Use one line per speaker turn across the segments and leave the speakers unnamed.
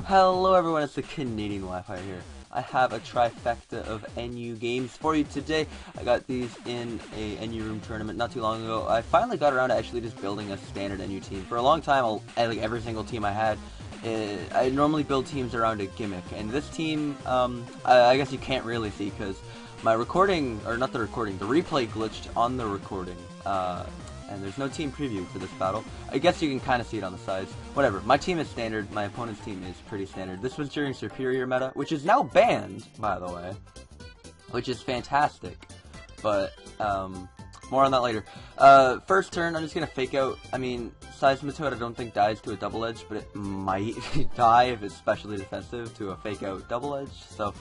Hello everyone, it's the Canadian Wi-Fi here. I have a trifecta of NU games for you today. I got these in a NU room tournament not too long ago. I finally got around to actually just building a standard NU team. For a long time, like every single team I had, I normally build teams around a gimmick. And this team, I guess you can't really see because my recording, or not the recording, the replay glitched on the recording. And there's no team preview for this battle. I guess you can kind of see it on the sides. Whatever, my team is standard, my opponent's team is pretty standard. This was during Serperior meta, which is now banned, by the way. Which is fantastic. But, more on that later. First turn, I'm just gonna fake out. I mean, Seismitoad I don't think dies to a double edge, but it might die if it's specially defensive to a fake out double edge. So,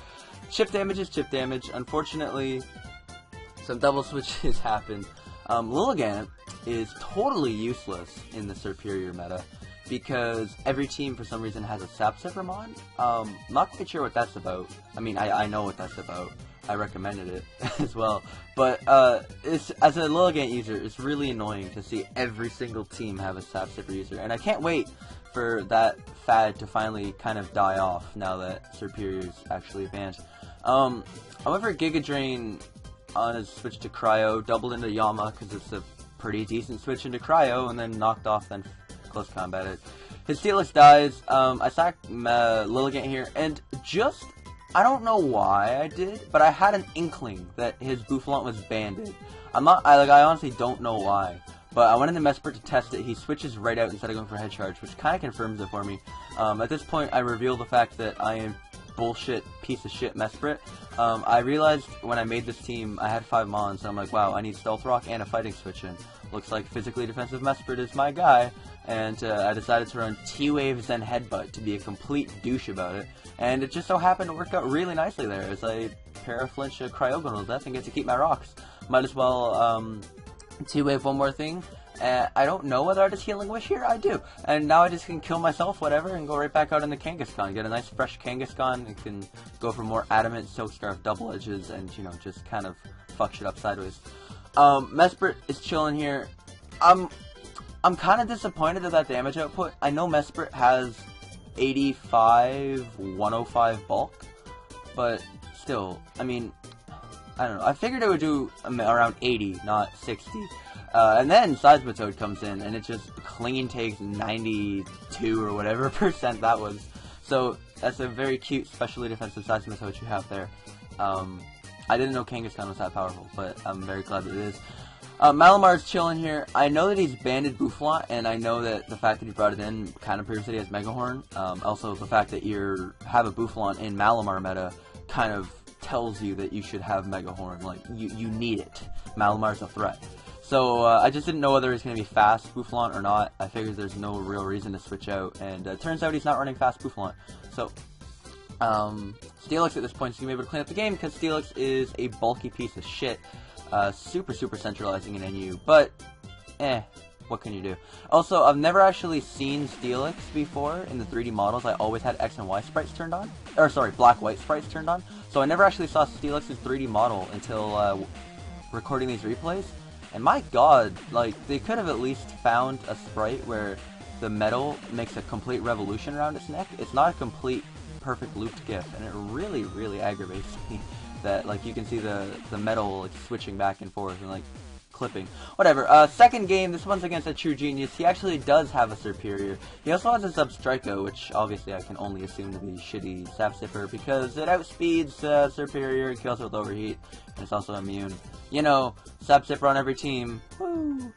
chip damage is chip damage. Unfortunately, some double switches happened. Lilligant is totally useless in the Serperior meta because every team for some reason has a Sap Serpemon. Not quite sure what that's about. I mean, I know what that's about. I recommended it as well. But as a Lilligant user, it's really annoying to see every single team have a Sap Serper user. And I can't wait for that fad to finally kind of die off now that Serperior is actually banned. However, Giga Drain on his switch to Cryo, doubled into Yama because it's a pretty decent switch into Cryo, and then knocked off then close combated. His Steelix dies. I sacked Lilligant here, and just, I don't know why I did, but I had an inkling that his Boufflant was banded. I honestly don't know why. But I went into Mesprit to test it. He switches right out instead of going for head charge, which kind of confirms it for me. At this point, I reveal the fact that I am bullshit piece of shit Mesprit. I realized when I made this team, I had 5 Mons, and I'm like, wow, I need Stealth Rock and a fighting switch in. Looks like physically defensive Mesprit is my guy, and I decided to run T-Wave Zen Headbutt to be a complete douche about it, and it just so happened to work out really nicely there, as I Paraflinch a Cryogonal to death and get to keep my rocks. Might as well T-Wave one more thing. I don't know whether I just Healing Wish here. I do. And now I just can kill myself, whatever, and go right back out in the Kangaskhan. Get a nice fresh Kangaskhan and can go for more adamant Silk Scarf double edges and, you know, just kind of fuck shit up sideways. Mesprit is chilling here. I'm kind of disappointed at that damage output. I know Mesprit has 85, 105 bulk, but still, I mean, I don't know. I figured it would do around 80, not 60. And then Seismitoad comes in, and it just clean takes 92 or whatever % that was. So that's a very cute, specially defensive Seismitoad you have there. I didn't know Kangaskhan was that powerful, but I'm very glad that it is. Malamar's chilling here. I know that he's banded Boufflant, and I know that the fact that he brought it in kind of proves that he has Mega Horn. Also, the fact that you have a Boufflant in Malamar meta kind of tells you that you should have Mega Horn. Like, you need it. Malamar's a threat. So, I just didn't know whether he's going to be fast Boufflant or not. I figured there's no real reason to switch out, and it turns out he's not running fast Boufflant. So, Steelix at this point is going to be able to clean up the game, because Steelix is a bulky piece of shit. Super centralizing in NU, but, what can you do? Also, I've never actually seen Steelix before in the 3D models. I always had X and Y sprites turned on. Or, sorry, black-white sprites turned on. So I never actually saw Steelix's 3D model until, recording these replays. And my god, like, they could have at least found a sprite where the metal makes a complete revolution around its neck. It's not a complete, perfect looped GIF, and it really aggravates me that, like, you can see the metal, like, switching back and forth and, like, clipping. Whatever. Second game, this one's against a true genius. He actually does have a Serperior. He also has a Substriko, which obviously I can only assume to be shitty Sap Sipper because it outspeeds Serperior, it kills it with Overheat, and it's also immune. You know, Sap Sipper on every team. Woo!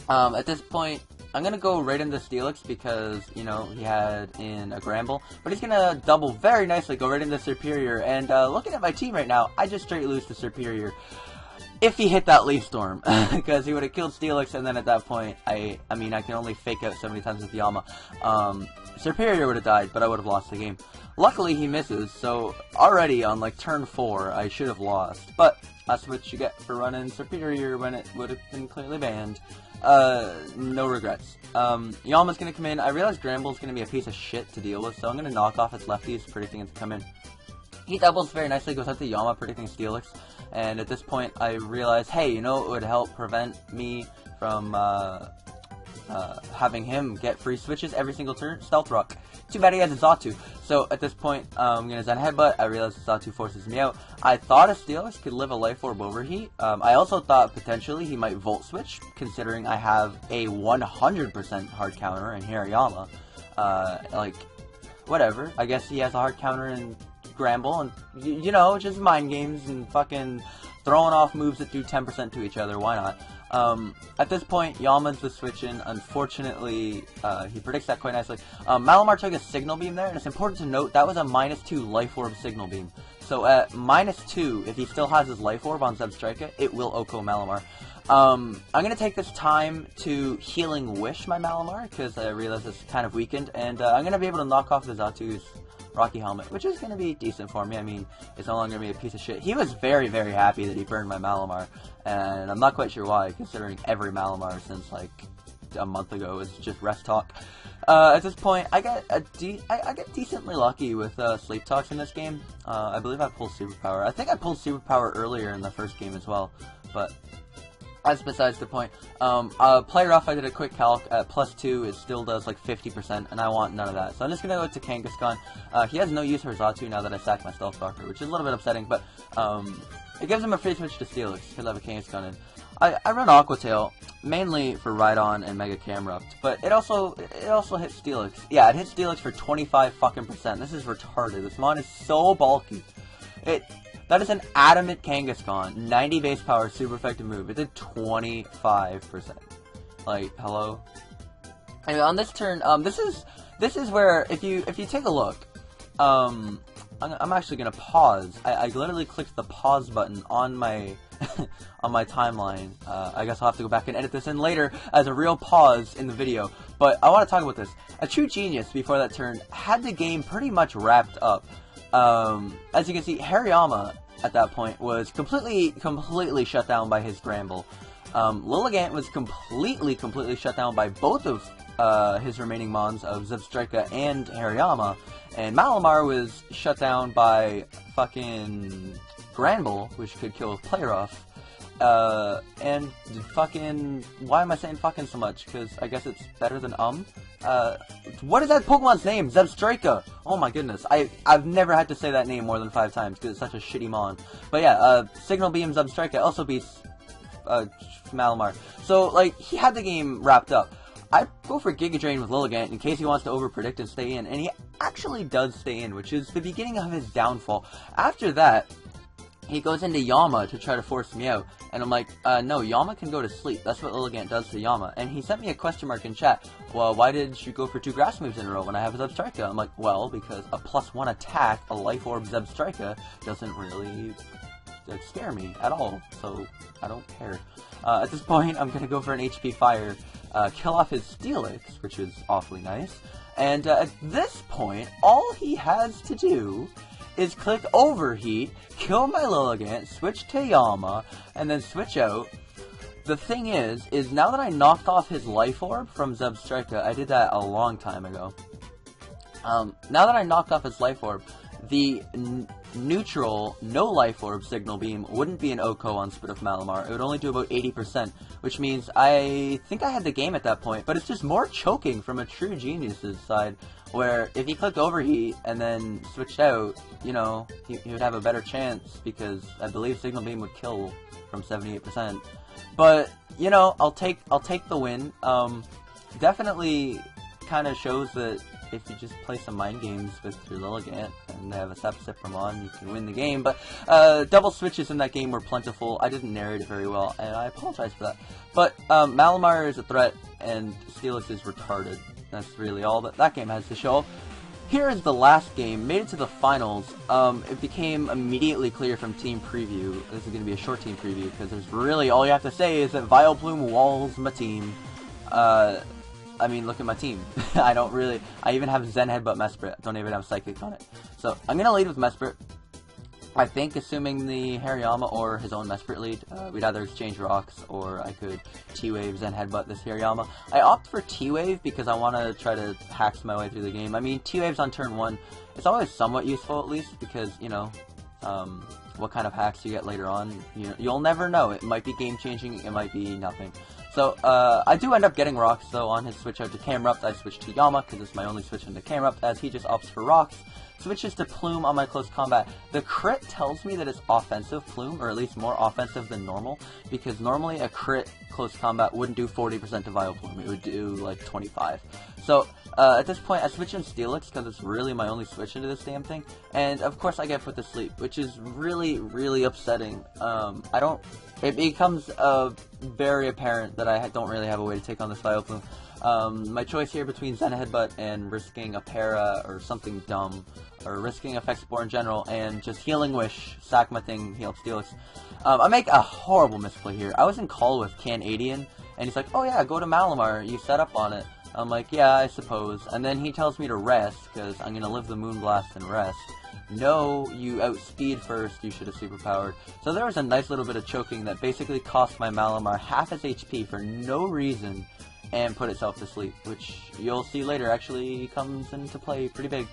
At this point, I'm gonna go right into Steelix because, you know, he had in a Gramble, but he's gonna double very nicely, go right into Serperior, and looking at my team right now, I just straight lose to Serperior. If he hit that Leaf Storm, because he would have killed Steelix, and then at that point, I mean, I can only fake out so many times with Yama. Serperior would have died, but I would have lost the game. Luckily, he misses, so already on, like, turn 4, I should have lost. But that's what you get for running Serperior when it would have been clearly banned. No regrets. Yama's gonna come in. I realize Gramble's gonna be a piece of shit to deal with, so I'm gonna knock off its lefties, predicting it to come in. He doubles very nicely, goes out to Yama, predicting Steelix. And at this point, I realize, hey, you know what would help prevent me from having him get free switches every single turn, Stealth Rock. Too bad he has a Xatu. So at this point, I'm going to Zen Headbutt. I realize the Xatu forces me out. I thought a Steelix could live a Life Orb Overheat. I also thought potentially he might Volt Switch, considering I have a 100% hard counter in Hariyama. Like, whatever. I guess he has a hard counter in Gramble, and, you know, just mind games and fucking throwing off moves that do 10% to each other. Why not? At this point, Yama's the switch in. Unfortunately, he predicts that quite nicely. Malamar took a Signal Beam there, and it's important to note that was a -2 Life Orb Signal Beam. So at -2, if he still has his Life Orb on Zebstrika, it will OHKO Malamar. I'm going to take this time to Healing Wish my Malamar, because I realize it's kind of weakened, and I'm going to be able to knock off the Zatu's Rocky Helmet, which is going to be decent for me. I mean, it's no longer going to be a piece of shit. He was very, very happy that he burned my Malamar, and I'm not quite sure why, considering every Malamar since, like, a month ago is just rest talk. At this point, I get decently lucky with Sleep Talks in this game. I believe I pulled Superpower. I think I pulled Superpower earlier in the first game as well, but that's besides the point. Play Rough, I did a quick calc. At +2, it still does like 50%, and I want none of that. So I'm just going to go to Kangaskhan. He has no use for Xatu now that I sacked my Stealth Rocker, which is a little bit upsetting, but it gives him a free switch to Steelix, because I have a Kangaskhan in. I run Aqua Tail, mainly for Rhydon and Mega Camerupt, but it also hits Steelix. Yeah, it hits Steelix for 25%. This is retarded. This mon is so bulky. That is an adamant Kangaskhan, 90 base power, super effective move. It did 25%. Like, hello? Anyway, on this turn, this is where, if you take a look, I'm actually gonna pause. I literally clicked the pause button on my on my timeline. I guess I'll have to go back and edit this in later as a real pause in the video. But I want to talk about this. A true genius before that turn had the game pretty much wrapped up. As you can see, Hariyama at that point was completely shut down by his Gramble. Lilligant was completely shut down by both of his remaining mons of Zebstrika and Hariyama, and Malamar was shut down by fucking Granbull, which could kill with Play Rough. And fucking, why am I saying fucking so much? Because I guess it's better than what is that Pokemon's name? Zebstrika! Oh my goodness, I've never had to say that name more than 5 times, because it's such a shitty mon. But yeah, Signal Beam Zebstrika also beats, Malamar. So, like, he had the game wrapped up. I go for Giga Drain with Lilligant in case he wants to overpredict and stay in, and he actually does stay in, which is the beginning of his downfall. After that, he goes into Yama to try to force me out, and I'm like, no, Yama can go to sleep. That's what Lilligant does to Yama. And he sent me a question mark in chat. Well, why did you go for 2 grass moves in a row when I have a Zebstrika? I'm like, well, because a +1 attack, a Life Orb Zebstrika, doesn't really scare me at all, so I don't care. At this point, I'm going to go for an HP Fire, kill off his Steelix, which is awfully nice. And at this point, all he has to do is click Overheat, kill my Lilligant, switch to Yama, and then switch out. The thing is now that I knocked off his Life Orb from Zebstrika, I did that a long time ago. Now that I knocked off his Life Orb, the neutral, no Life Orb Signal Beam wouldn't be an OHKO on Spit of Malamar. It would only do about 80%, which means I think I had the game at that point, but it's just more choking from a true genius's side, where if he clicked Overheat and then switched out, you know, he would have a better chance, because I believe Signal Beam would kill from 78%. But, you know, I'll take the win. Definitely kind of shows that if you just play some mind games with your Lilligant and have a Sepramon, you can win the game. But double switches in that game were plentiful. I didn't narrate it very well, and I apologize for that. But Malamar is a threat, and Steelix is retarded. That's really all that game has to show. Here is the last game, made it to the finals. It became immediately clear from team preview. This is going to be a short team preview, because there's really, all you have to say is that Vileplume walls my team. I mean, look at my team. I even have Zen Headbutt Mesprit. I don't even have Psychic on it. So, I'm going to lead with Mesprit. I think, assuming the Hariyama or his own Mesprit lead, we'd either exchange rocks, or I could T-Wave Zen Headbutt this Hariyama. I opt for T-Wave because I want to try to hack my way through the game. I mean, T-Waves on turn 1, it's always somewhat useful at least, because, you know, what kind of hacks you get later on, you'll never know. It might be game-changing, it might be nothing. So So, I do end up getting rocks, so on his switch out to Camerupt, I switch to Yama, because it's my only switch into Camerupt, as he just opts for rocks. Switches to Plume on my close combat. The crit tells me that it's offensive Plume, or at least more offensive than normal, because normally a crit close combat wouldn't do 40% to Vile Plume, it would do like 25. So, at this point, I switch in Steelix, because it's really my only switch into this damn thing, and of course I get put to sleep, which is really, really upsetting. It becomes very apparent that I don't really have a way to take on this Vile Plume. My choice here between Zen Headbutt and risking a Para or something dumb, or risking Effect Spore in general, and just Healing Wish, sack my thing, heal up Steelix. I make a horrible misplay here. I was in call with Canadian, and he's like, oh yeah, go to Malamar, you set up on it. I'm like, yeah, I suppose. And then he tells me to rest, because I'm going to live the Moonblast and rest. No, you outspeed first, you should have superpowered. So there was a nice little bit of choking that basically cost my Malamar half its HP for no reason, and put itself to sleep, which you'll see later actually comes into play pretty big.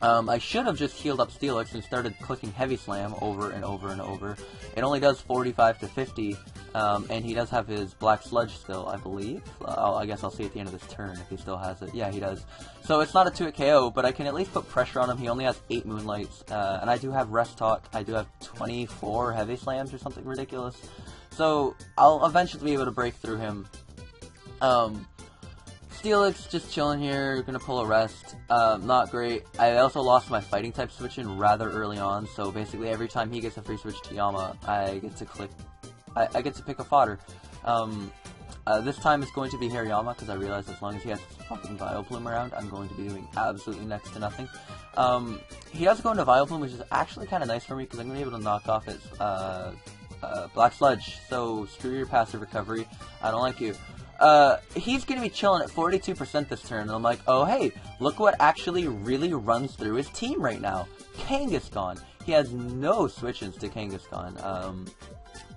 I should have just healed up Steelix and started clicking Heavy Slam over and over and over. It only does 45 to 50, and he does have his Black Sludge still, I believe. I guess I'll see at the end of this turn if he still has it. Yeah, he does. So it's not a 2-hit KO, but I can at least put pressure on him. He only has 8 Moonlights, and I do have Rest Talk. I do have 24 Heavy Slams or something ridiculous. So I'll eventually be able to break through him. Steelix just chilling here, gonna pull a rest. Not great. I also lost my fighting type switch in rather early on, so basically every time he gets a free switch to Yama, I get to pick a fodder. This time it's going to be Hariyama, because I realize as long as he has fucking Vileplume around, I'm going to be doing absolutely next to nothing. He does go into Vileplume, which is actually kind of nice for me, because I'm going to be able to knock off its Black Sludge, so screw your passive recovery, I don't like you. He's gonna be chilling at 42% this turn, and I'm like, oh hey, look what actually really runs through his team right now. Kangaskhan. He has no switch-ins to Kangaskhan.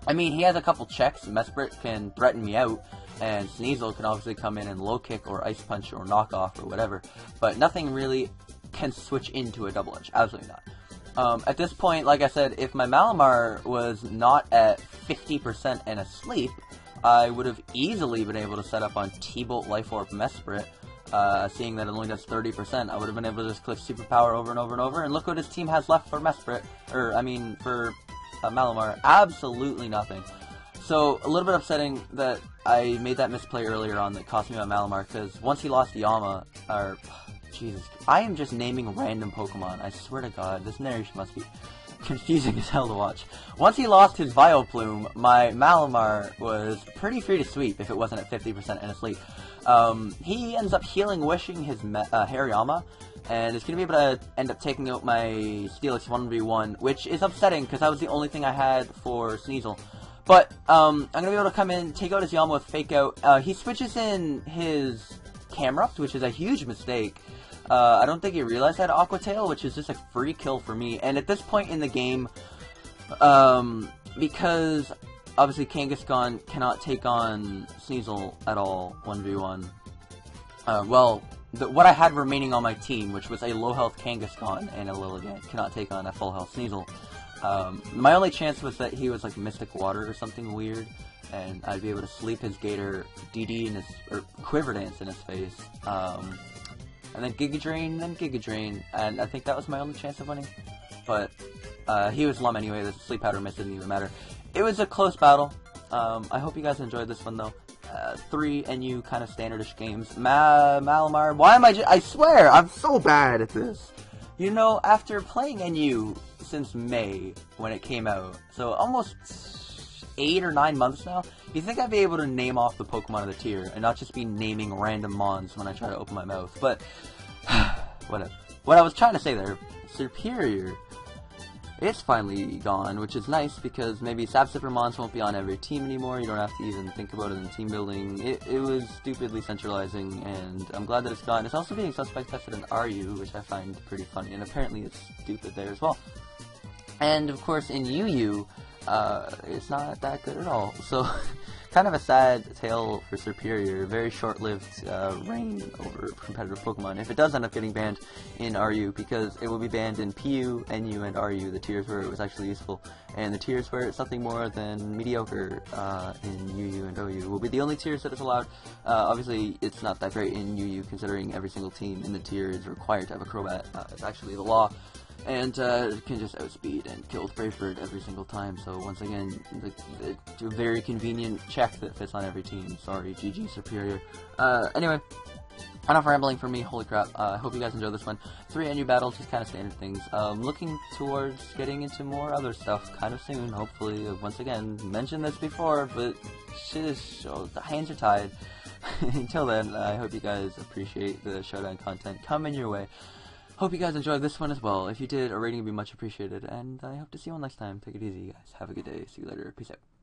I mean, he has a couple checks. Mesprit can threaten me out, and Sneasel can obviously come in and low kick or ice punch or knock off or whatever, but nothing really can switch into a double edge. Absolutely not. At this point, like I said, if my Malamar was not at 50% and asleep, I would have easily been able to set up on T-Bolt, Life Orb, Mesprit. Seeing that it only does 30%, I would have been able to just click Superpower over and over and over, and look what his team has left for Mesprit, for Malamar. Absolutely nothing. So, a little bit upsetting that I made that misplay earlier on that cost me my Malamar, because once he lost Yama, Jesus, I am just naming random Pokemon, I swear to God, this narration must be confusing as hell to watch. Once he lost his Vileplume, my Malamar was pretty free to sweep if it wasn't at 50% and asleep. He ends up healing wishing his Hariyama, and is going to be able to end up taking out my Steelix 1v1, which is upsetting because that was the only thing I had for Sneasel. But I'm going to be able to come in, take out his Yama with Fake Out. He switches in his Camerupt, which is a huge mistake. I don't think he realized that Aqua Tail, which is just a free kill for me. And at this point in the game, because obviously Kangaskhan cannot take on Sneasel at all, 1v1. What I had remaining on my team, which was a low health Kangaskhan and a Lilligant, cannot take on a full health Sneasel. My only chance was that he was like Mystic Water or something weird, and I'd be able to sleep his Gator DD in his, or Quiver Dance in his face. And then Giga Drain, and I think that was my only chance of winning. But he was Lum anyway, the Sleep Powder Mist didn't even matter. It was a close battle. I hope you guys enjoyed this one though. 3 NU kind of standardish games. Malamar, why am I swear, I'm so bad at this. You know, after playing NU since May, when it came out, so almost 8 or 9 months now, you think I'd be able to name off the Pokemon of the tier, and not just be naming random Mons when I try to open my mouth, but whatever. What I was trying to say there, Serperior, it's finally gone, which is nice, because maybe Sapsipper Mons won't be on every team anymore, you don't have to even think about it in team building. It was stupidly centralizing, and I'm glad that it's gone. It's also being suspect tested in RU, which I find pretty funny, and apparently it's stupid there as well. And of course in UU, it's not that good at all. So kind of a sad tale for Serperior. Very short-lived reign over competitive Pokemon. If it does end up getting banned in RU, because it will be banned in PU, NU, and RU, the tiers where it was actually useful, and the tiers where it's something more than mediocre in UU and OU will be the only tiers that is allowed. Obviously, it's not that great in UU, considering every single team in the tier is required to have a Crobat. It's actually the law. And it can just outspeed and kill with Brave Bird every single time. So once again, a very convenient check that fits on every team. Sorry, GG Serperior. Anyway, enough rambling from me. Holy crap! I hope you guys enjoyed this one. 3 NU battles, just kind of standard things. Looking towards getting into more other stuff kind of soon. Hopefully, once again, mentioned this before, but shit is the hands are tied. Until then, I hope you guys appreciate the Showdown content coming your way. Hope you guys enjoyed this one as well. If you did, a rating would be much appreciated, and I hope to see you all next time. Take it easy, guys. Have a good day. See you later. Peace out.